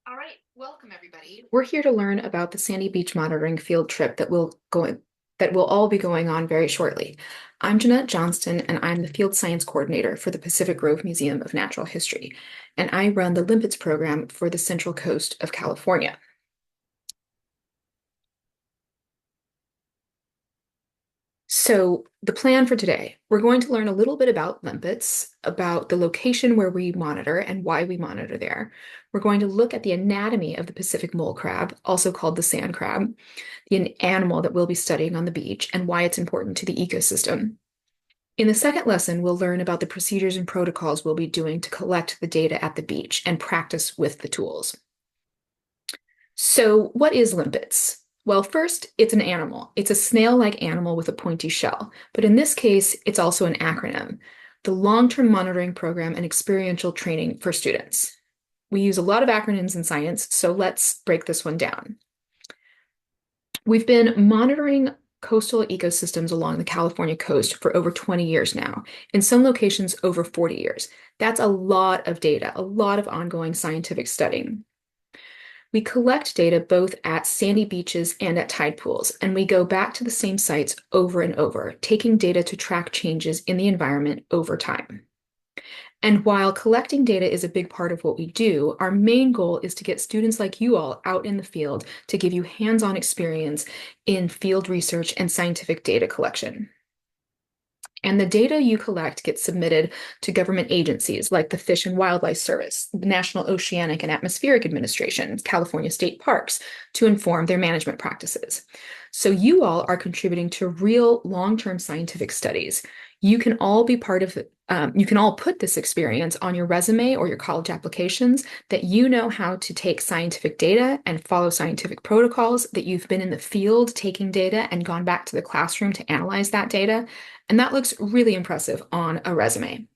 All right, welcome everybody. We're here to learn about the Sandy Beach Monitoring field trip that will all be going on very shortly. I'm Jeanette Johnston, and I'm the Field Science Coordinator for the Pacific Grove Museum of Natural History, and I run the LiMPETS program for the Central Coast of California. So, the plan for today, we're going to learn a little bit about limpets, about the location where we monitor and why we monitor there. We're going to look at the anatomy of the Pacific mole crab, also called the sand crab, the animal that we'll be studying on the beach, and why it's important to the ecosystem. In the second lesson, we'll learn about the procedures and protocols we'll be doing to collect the data at the beach and practice with the tools. So, what is limpets? Well, first, it's an animal. It's a snail-like animal with a pointy shell, but in this case, it's also an acronym, the Long-Term Monitoring Program and Experiential Training for Students. We use a lot of acronyms in science, so let's break this one down. We've been monitoring coastal ecosystems along the California coast for over 20 years now, in some locations over 40 years. That's a lot of data, a lot of ongoing scientific studying. We collect data both at sandy beaches and at tide pools, and we go back to the same sites over and over, taking data to track changes in the environment over time. And while collecting data is a big part of what we do, our main goal is to get students like you all out in the field to give you hands-on experience in field research and scientific data collection. And the data you collect gets submitted to government agencies like the Fish and Wildlife Service, the National Oceanic and Atmospheric Administration, California State Parks, to inform their management practices. So you all are contributing to real long-term scientific studies. You can all be part of you can all put this experience on your resume or your college applications that you know how to take scientific data and follow scientific protocols, that you've been in the field taking data and gone back to the classroom to analyze that data. And that looks really impressive on a resume.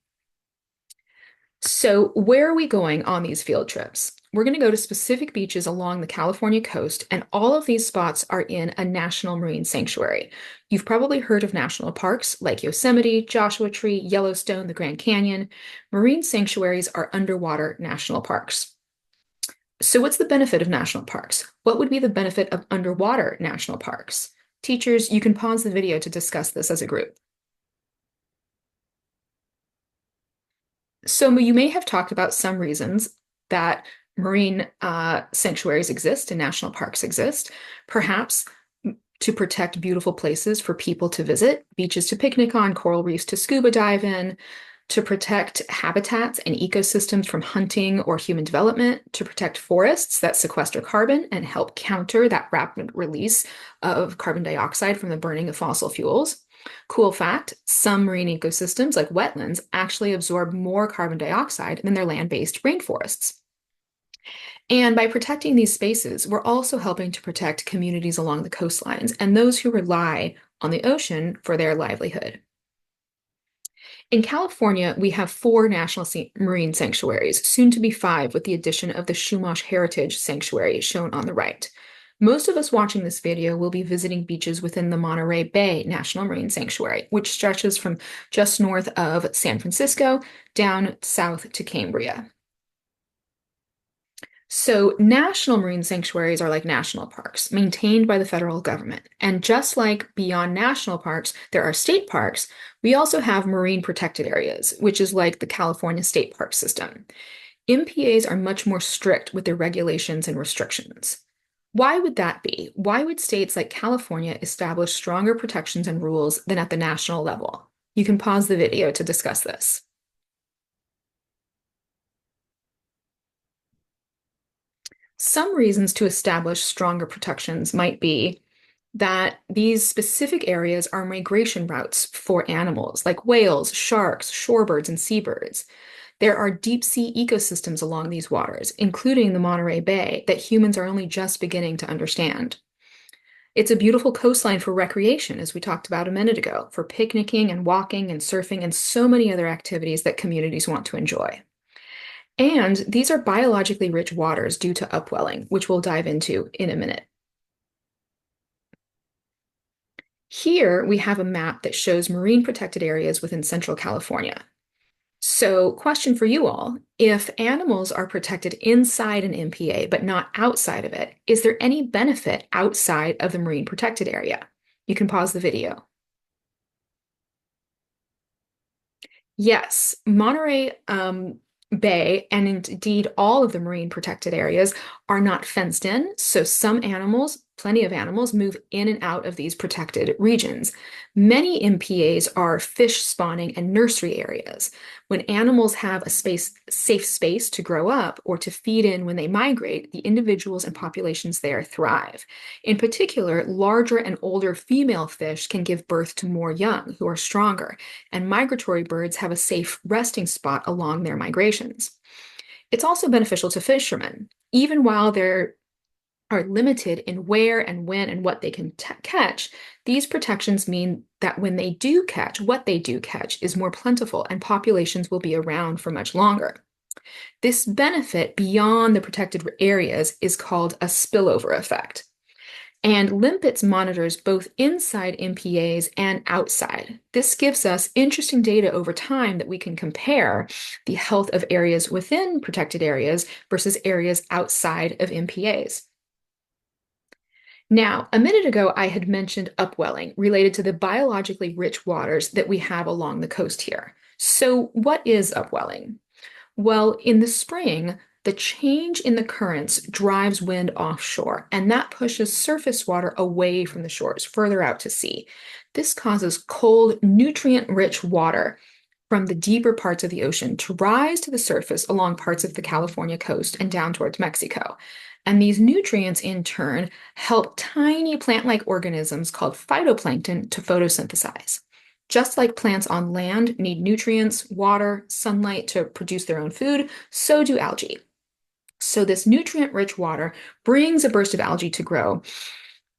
So, where are we going on these field trips? We're going to go to specific beaches along the California coast, and all of these spots are in a national marine sanctuary. You've probably heard of national parks like Yosemite, Joshua Tree, Yellowstone, the Grand Canyon. Marine sanctuaries are underwater national parks. So, what's the benefit of national parks? What would be the benefit of underwater national parks? Teachers, you can pause the video to discuss this as a group. So you may have talked about some reasons that marine sanctuaries exist and national parks exist. Perhaps to protect beautiful places for people to visit, beaches to picnic on, coral reefs to scuba dive in, to protect habitats and ecosystems from hunting or human development, to protect forests that sequester carbon and help counter that rapid release of carbon dioxide from the burning of fossil fuels. Cool fact, some marine ecosystems, like wetlands, actually absorb more carbon dioxide than their land-based rainforests. And by protecting these spaces, we're also helping to protect communities along the coastlines and those who rely on the ocean for their livelihood. In California, we have four national marine sanctuaries, soon to be five with the addition of the Chumash Heritage Sanctuary shown on the right. Most of us watching this video will be visiting beaches within the Monterey Bay National Marine Sanctuary, which stretches from just north of San Francisco down south to Cambria. So, national marine sanctuaries are like national parks, maintained by the federal government. And just like beyond national parks, there are state parks, we also have marine protected areas, which is like the California State Park system. MPAs are much more strict with their regulations and restrictions. Why would that be? Why would states like California establish stronger protections and rules than at the national level? You can pause the video to discuss this. Some reasons to establish stronger protections might be that these specific areas are migration routes for animals like whales, sharks, shorebirds, and seabirds. There are deep sea ecosystems along these waters, including the Monterey Bay, that humans are only just beginning to understand. It's a beautiful coastline for recreation, as we talked about a minute ago, for picnicking and walking and surfing and so many other activities that communities want to enjoy. And these are biologically rich waters due to upwelling, which we'll dive into in a minute. Here we have a map that shows marine protected areas within Central California. So, question for you all. If animals are protected inside an MPA but not outside of it, is there any benefit outside of the marine protected area? You can pause the video. Yes, Monterey Bay and indeed all of the marine protected areas are not fenced in, so some animals, plenty of animals, move in and out of these protected regions. Many MPAs are fish spawning and nursery areas. When animals have a safe space to grow up or to feed in when they migrate, the individuals and populations there thrive. In particular, larger and older female fish can give birth to more young who are stronger, and migratory birds have a safe resting spot along their migrations. It's also beneficial to fishermen. Even while they are limited in where and when and what they can catch, these protections mean that when they do catch, what they do catch is more plentiful and populations will be around for much longer. This benefit beyond the protected areas is called a spillover effect. And LiMPETS monitors both inside MPAs and outside. This gives us interesting data over time that we can compare the health of areas within protected areas versus areas outside of MPAs. Now, a minute ago, I had mentioned upwelling related to the biologically rich waters that we have along the coast here. So, what is upwelling? Well, in the spring, the change in the currents drives wind offshore, and that pushes surface water away from the shores, further out to sea. This causes cold, nutrient-rich water from the deeper parts of the ocean to rise to the surface along parts of the California coast and down towards Mexico. And these nutrients, in turn, help tiny plant-like organisms called phytoplankton to photosynthesize. Just like plants on land need nutrients, water, sunlight to produce their own food, so do algae. So this nutrient-rich water brings a burst of algae to grow,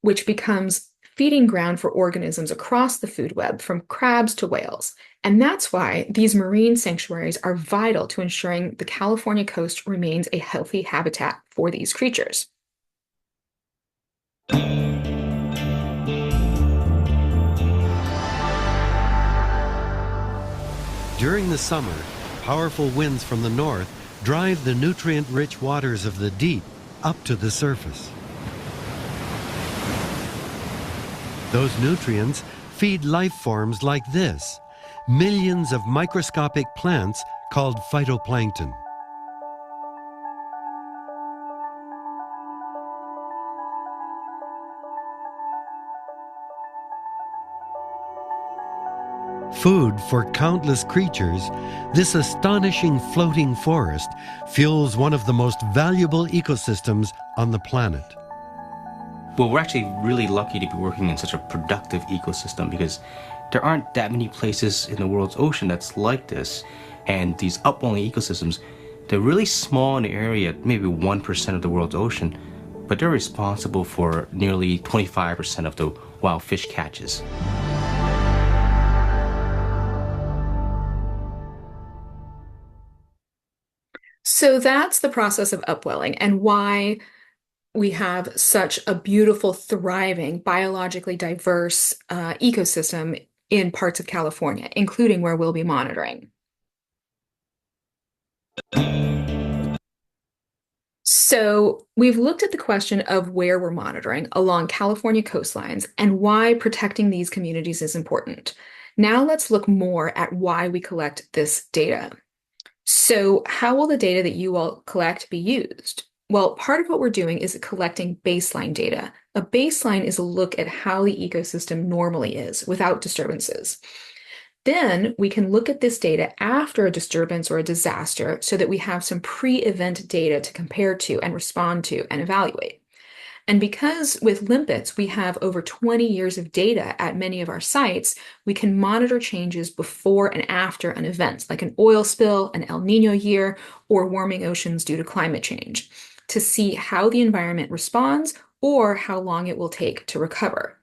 which becomes feeding ground for organisms across the food web, from crabs to whales. And that's why these marine sanctuaries are vital to ensuring the California coast remains a healthy habitat for these creatures. During the summer, powerful winds from the north drive the nutrient-rich waters of the deep up to the surface. Those nutrients feed life forms like this, millions of microscopic plants called phytoplankton. Food for countless creatures, this astonishing floating forest fuels one of the most valuable ecosystems on the planet. Well, we're actually really lucky to be working in such a productive ecosystem because there aren't that many places in the world's ocean that's like this. And these upwelling ecosystems, they're really small in area, maybe 1% of the world's ocean, but they're responsible for nearly 25% of the wild fish catches. So that's the process of upwelling and why we have such a beautiful, thriving, biologically diverse ecosystem in parts of California, including where we'll be monitoring. So we've looked at the question of where we're monitoring along California coastlines and why protecting these communities is important. Now let's look more at why we collect this data. So how will the data that you all collect be used? Well, part of what we're doing is collecting baseline data. A baseline is a look at how the ecosystem normally is without disturbances. Then we can look at this data after a disturbance or a disaster so that we have some pre-event data to compare to and respond to and evaluate. And because with LiMPETS, we have over 20 years of data at many of our sites, we can monitor changes before and after an event, like an oil spill, an El Nino year, or warming oceans due to climate change, to see how the environment responds or how long it will take to recover.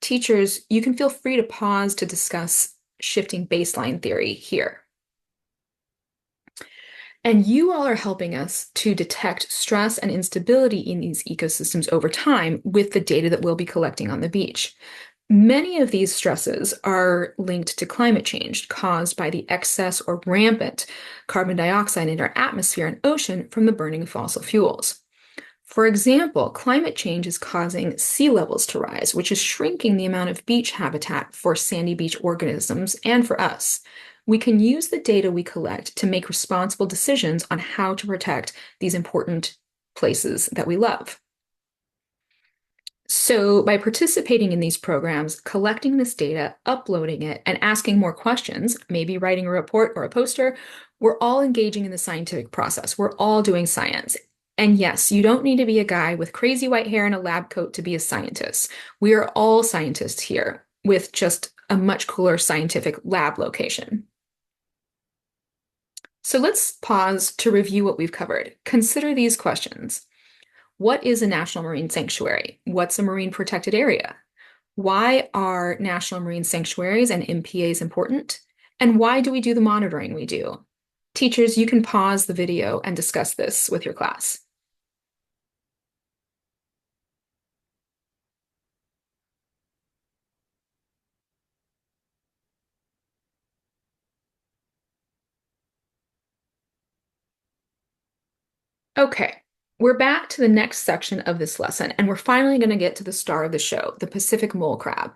Teachers, you can feel free to pause to discuss shifting baseline theory here. And you all are helping us to detect stress and instability in these ecosystems over time with the data that we'll be collecting on the beach. Many of these stresses are linked to climate change caused by the excess or rampant carbon dioxide in our atmosphere and ocean from the burning of fossil fuels. For example, climate change is causing sea levels to rise, which is shrinking the amount of beach habitat for sandy beach organisms and for us. We can use the data we collect to make responsible decisions on how to protect these important places that we love. So, by participating in these programs, collecting this data, uploading it, and asking more questions, maybe writing a report or a poster, we're all engaging in the scientific process. We're all doing science. And yes, you don't need to be a guy with crazy white hair and a lab coat to be a scientist. We are all scientists here with just a much cooler scientific lab location. So let's pause to review what we've covered. Consider these questions. What is a national marine sanctuary? What's a marine protected area? Why are national marine sanctuaries and MPAs important? And why do we do the monitoring we do? Teachers, you can pause the video and discuss this with your class. Okay, we're back to the next section of this lesson, and we're finally going to get to the star of the show, the Pacific mole crab.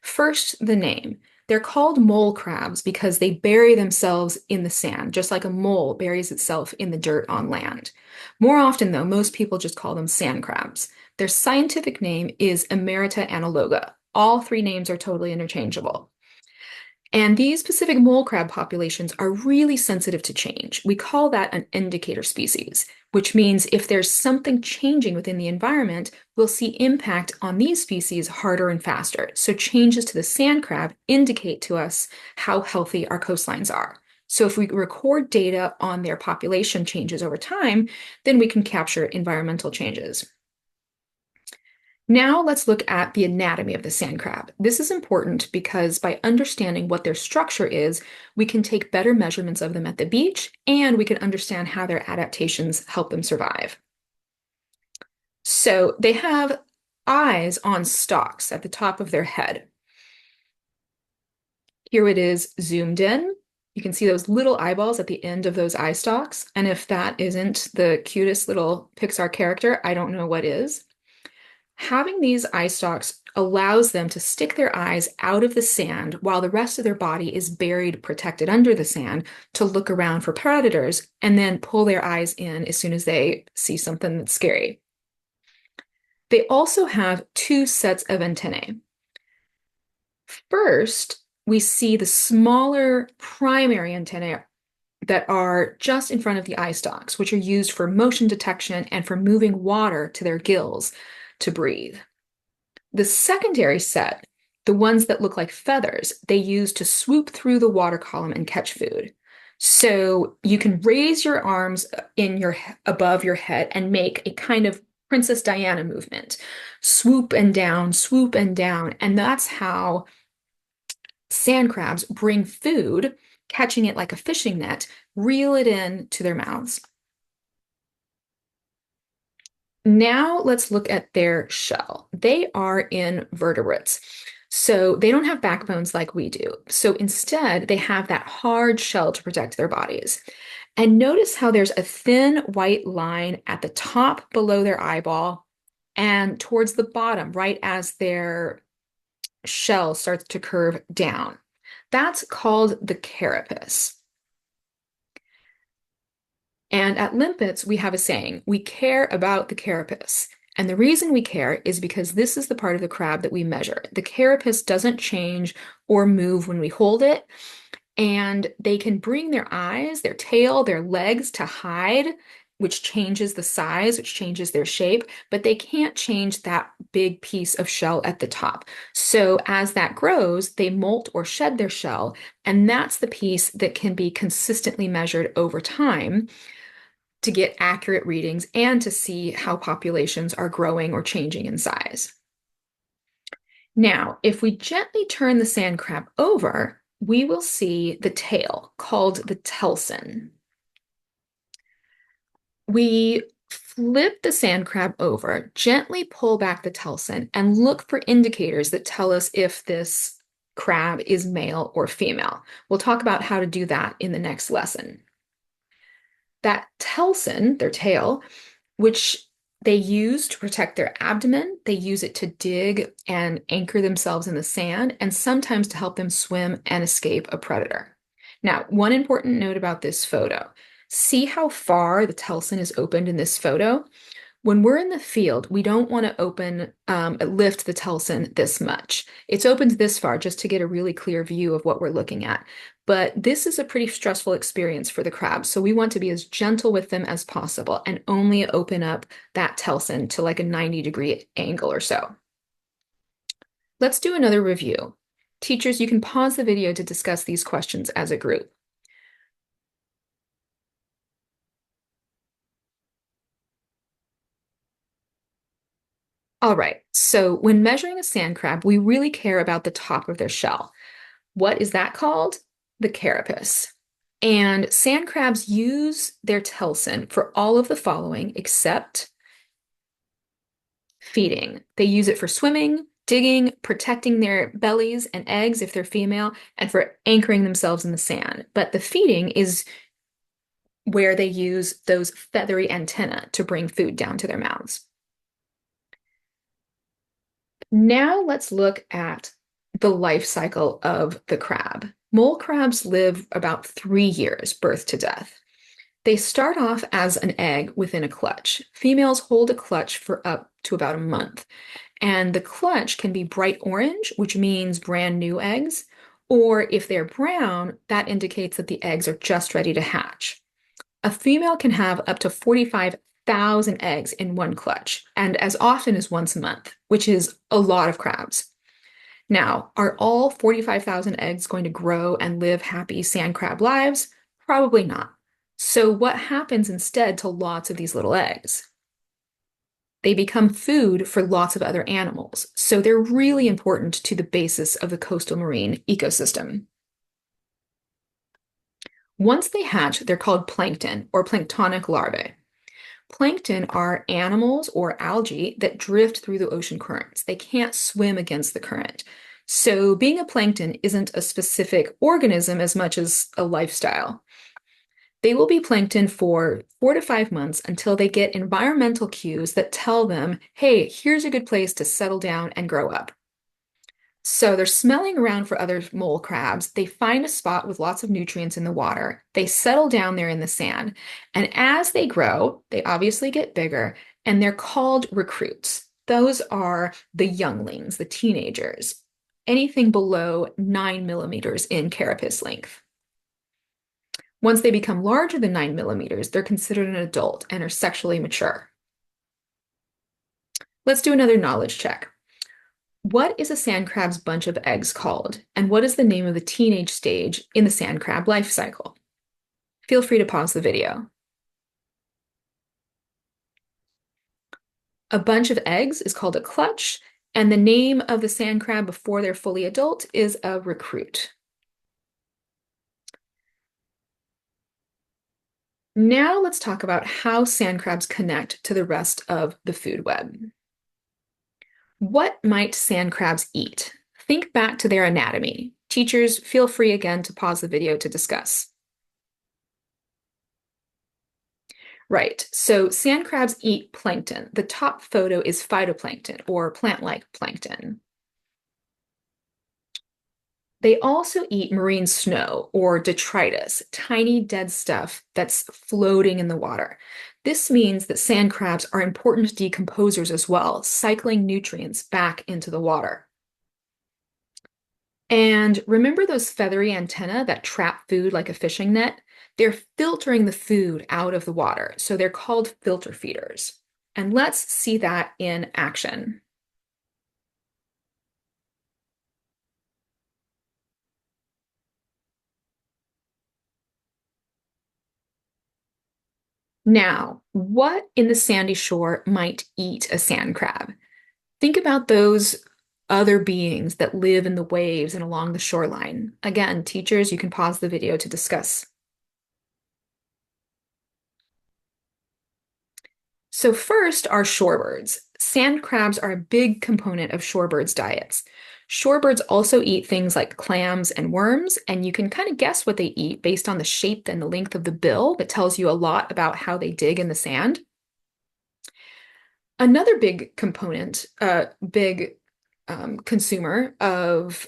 First, the name. They're called mole crabs because they bury themselves in the sand, just like a mole buries itself in the dirt on land. More often, though, most people just call them sand crabs. Their scientific name is Emerita analoga. All three names are totally interchangeable. And these Pacific mole crab populations are really sensitive to change. We call that an indicator species, which means if there's something changing within the environment, we'll see impact on these species harder and faster. So changes to the sand crab indicate to us how healthy our coastlines are. So if we record data on their population changes over time, then we can capture environmental changes. Now let's look at the anatomy of the sand crab. This is important because by understanding what their structure is, we can take better measurements of them at the beach, and we can understand how their adaptations help them survive. So they have eyes on stalks at the top of their head. Here it is zoomed in. You can see those little eyeballs at the end of those eye stalks. And if that isn't the cutest little Pixar character, I don't know what is. Having these eye stalks allows them to stick their eyes out of the sand while the rest of their body is buried, protected under the sand to look around for predators and then pull their eyes in as soon as they see something that's scary. They also have two sets of antennae. First, we see the smaller primary antennae that are just in front of the eye stalks, which are used for motion detection and for moving water to their gills to breathe. The secondary set, the ones that look like feathers, they use to swoop through the water column and catch food. So you can raise your arms above your head and make a kind of Princess Diana movement. Swoop and down, and that's how sand crabs bring food, catching it like a fishing net, reel it in to their mouths. Now let's look at their shell. They are invertebrates. So they don't have backbones like we do. So instead, they have that hard shell to protect their bodies. And notice how there's a thin white line at the top below their eyeball and towards the bottom, right as their shell starts to curve down. That's called the carapace. And at Limpets, we have a saying, we care about the carapace. And the reason we care is because this is the part of the crab that we measure. The carapace doesn't change or move when we hold it. And they can bring their eyes, their tail, their legs to hide, which changes the size, which changes their shape, but they can't change that big piece of shell at the top. So as that grows, they molt or shed their shell, and that's the piece that can be consistently measured over time to get accurate readings and to see how populations are growing or changing in size. Now, if we gently turn the sand crab over, we will see the tail called the telson. We Flip the sand crab over, gently pull back the telson, and look for indicators that tell us if this crab is male or female. We'll talk about how to do that in the next lesson. That telson, their tail, which they use to protect their abdomen, they use it to dig and anchor themselves in the sand, and sometimes to help them swim and escape a predator. Now, one important note about this photo. See how far the telson is opened in this photo? When we're in the field, we don't want to lift the telson this much. It's opened this far just to get a really clear view of what we're looking at. But this is a pretty stressful experience for the crabs, so we want to be as gentle with them as possible and only open up that telson to like a 90-degree angle or so. Let's do another review. Teachers, you can pause the video to discuss these questions as a group. All right, so when measuring a sand crab, we really care about the top of their shell. What is that called? The carapace. And sand crabs use their telson for all of the following except feeding. They use it for swimming, digging, protecting their bellies and eggs if they're female, and for anchoring themselves in the sand. But the feeding is where they use those feathery antennae to bring food down to their mouths. Now let's look at the life cycle of the crab. Mole crabs live about 3 years, birth to death. They start off as an egg within a clutch. Females hold a clutch for up to about a month. And the clutch can be bright orange, which means brand new eggs, or if they're brown, that indicates that the eggs are just ready to hatch. A female can have up to 45,000 eggs in one clutch, and as often as once a month, which is a lot of crabs. Now, are all 45,000 eggs going to grow and live happy sand crab lives? Probably not. So what happens instead to lots of these little eggs? They become food for lots of other animals, so they're really important to the basis of the coastal marine ecosystem. Once they hatch, they're called plankton or planktonic larvae. Plankton are animals or algae that drift through the ocean currents. They can't swim against the current. So being a plankton isn't a specific organism as much as a lifestyle. They will be plankton for 4 to 5 months until they get environmental cues that tell them, hey, here's a good place to settle down and grow up. So they're smelling around for other mole crabs. They find a spot with lots of nutrients in the water. They settle down there in the sand. And as they grow, they obviously get bigger, and they're called recruits. Those are the younglings, the teenagers, anything below 9 millimeters in carapace length. Once they become larger than 9 millimeters, they're considered an adult and are sexually mature. Let's do another knowledge check. What is a sand crab's bunch of eggs called? And what is the name of the teenage stage in the sand crab life cycle? Feel free to pause the video. A bunch of eggs is called a clutch, and the name of the sand crab before they're fully adult is a recruit. Now let's talk about how sand crabs connect to the rest of the food web. What might sand crabs eat? Think back to their anatomy. Teachers, feel free again to pause the video to discuss. Right, so sand crabs eat plankton. The top photo is phytoplankton, or plant-like plankton. They also eat marine snow or detritus, tiny dead stuff that's floating in the water. This means that sand crabs are important decomposers as well, cycling nutrients back into the water. And remember those feathery antennae that trap food like a fishing net? They're filtering the food out of the water, so they're called filter feeders. And let's see that in action. Now, what in the sandy shore might eat a sand crab? Think about those other beings that live in the waves and along the shoreline. Again, teachers, you can pause the video to discuss. So first are shorebirds. Sand crabs are a big component of shorebirds' diets. Shorebirds also eat things like clams and worms, and you can kind of guess what they eat based on the shape and the length of the bill that tells you a lot about how they dig in the sand. Another big component, big consumer of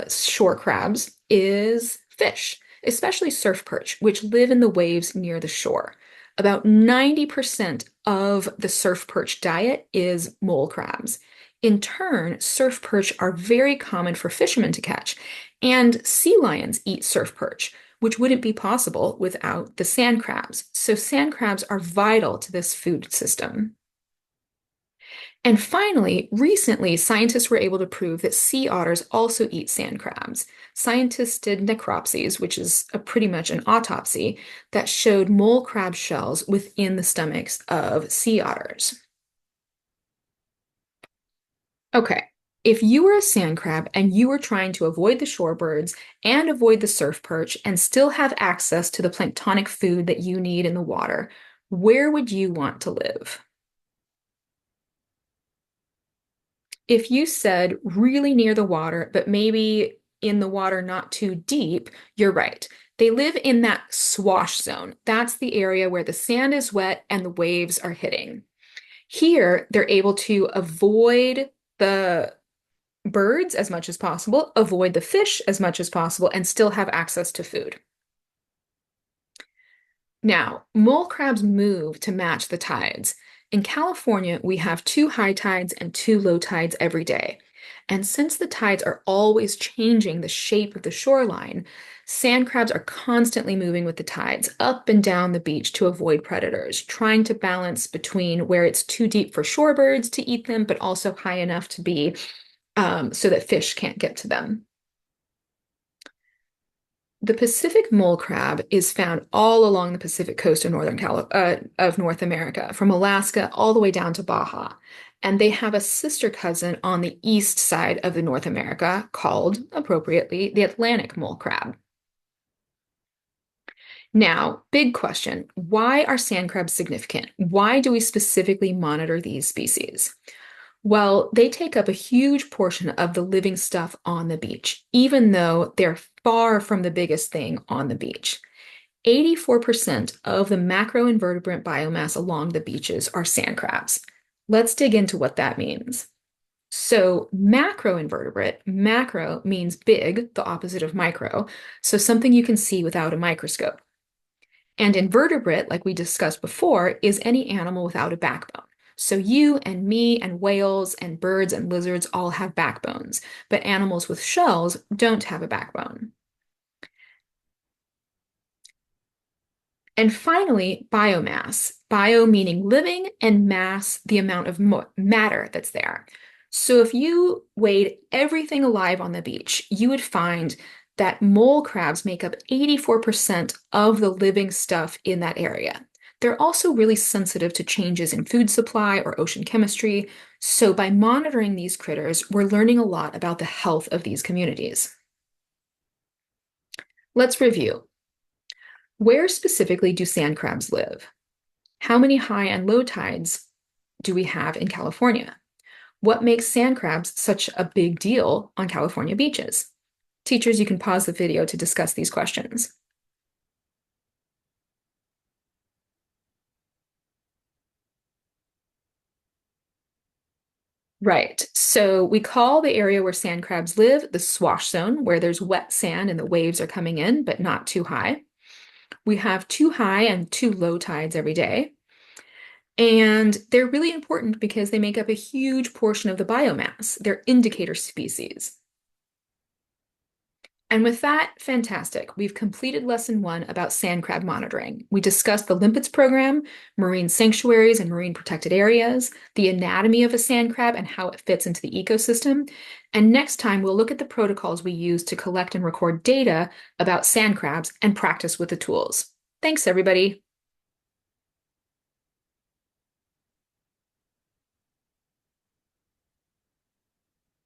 shore crabs is fish, especially surf perch, which live in the waves near the shore. About 90% of the surf perch diet is mole crabs. In turn, surf perch are very common for fishermen to catch, and sea lions eat surf perch, which wouldn't be possible without the sand crabs. So sand crabs are vital to this food system. And finally, recently, scientists were able to prove that sea otters also eat sand crabs. Scientists did necropsies, which is pretty much an autopsy, that showed mole crab shells within the stomachs of sea otters. Okay, if you were a sand crab and you were trying to avoid the shorebirds and avoid the surf perch and still have access to the planktonic food that you need in the water, where would you want to live? If you said really near the water, but maybe in the water not too deep, you're right. They live in that swash zone. That's the area where the sand is wet and the waves are hitting. Here, they're able to avoid the birds as much as possible, avoid the fish as much as possible, and still have access to food. Now, mole crabs move to match the tides. In California, we have two high tides and two low tides every day. And since the tides are always changing the shape of the shoreline, sand crabs are constantly moving with the tides up and down the beach to avoid predators, trying to balance between where it's too deep for shorebirds to eat them, but also high enough to be so that fish can't get to them. The Pacific mole crab is found all along the Pacific coast of of North America, from Alaska all the way down to Baja. And they have a sister cousin on the east side of the North America called, appropriately, the Atlantic mole crab. Now, big question, why are sand crabs significant? Why do we specifically monitor these species? Well, they take up a huge portion of the living stuff on the beach, even though they're far from the biggest thing on the beach. 84% of the macroinvertebrate biomass along the beaches are sand crabs. Let's dig into what that means. So, macroinvertebrate, macro means big, the opposite of micro, so something you can see without a microscope. And invertebrate, like we discussed before, is any animal without a backbone. So you and me and whales and birds and lizards all have backbones, but animals with shells don't have a backbone. And finally, biomass. Bio meaning living and mass, the amount of matter that's there. So if you weighed everything alive on the beach, you would find that mole crabs make up 84% of the living stuff in that area. They're also really sensitive to changes in food supply or ocean chemistry. So by monitoring these critters, we're learning a lot about the health of these communities. Let's review. Where specifically do sand crabs live? How many high and low tides do we have in California? What makes sand crabs such a big deal on California beaches? Teachers, you can pause the video to discuss these questions. Right. So we call the area where sand crabs live the swash zone, where there's wet sand and the waves are coming in, but not too high. We have two high and two low tides every day. And they're really important because they make up a huge portion of the biomass. They're indicator species. And with that, fantastic. We've completed lesson 1 about sand crab monitoring. We discussed the LiMPETS program, marine sanctuaries and marine protected areas, the anatomy of a sand crab and how it fits into the ecosystem. And next time, we'll look at the protocols we use to collect and record data about sand crabs and practice with the tools. Thanks, everybody.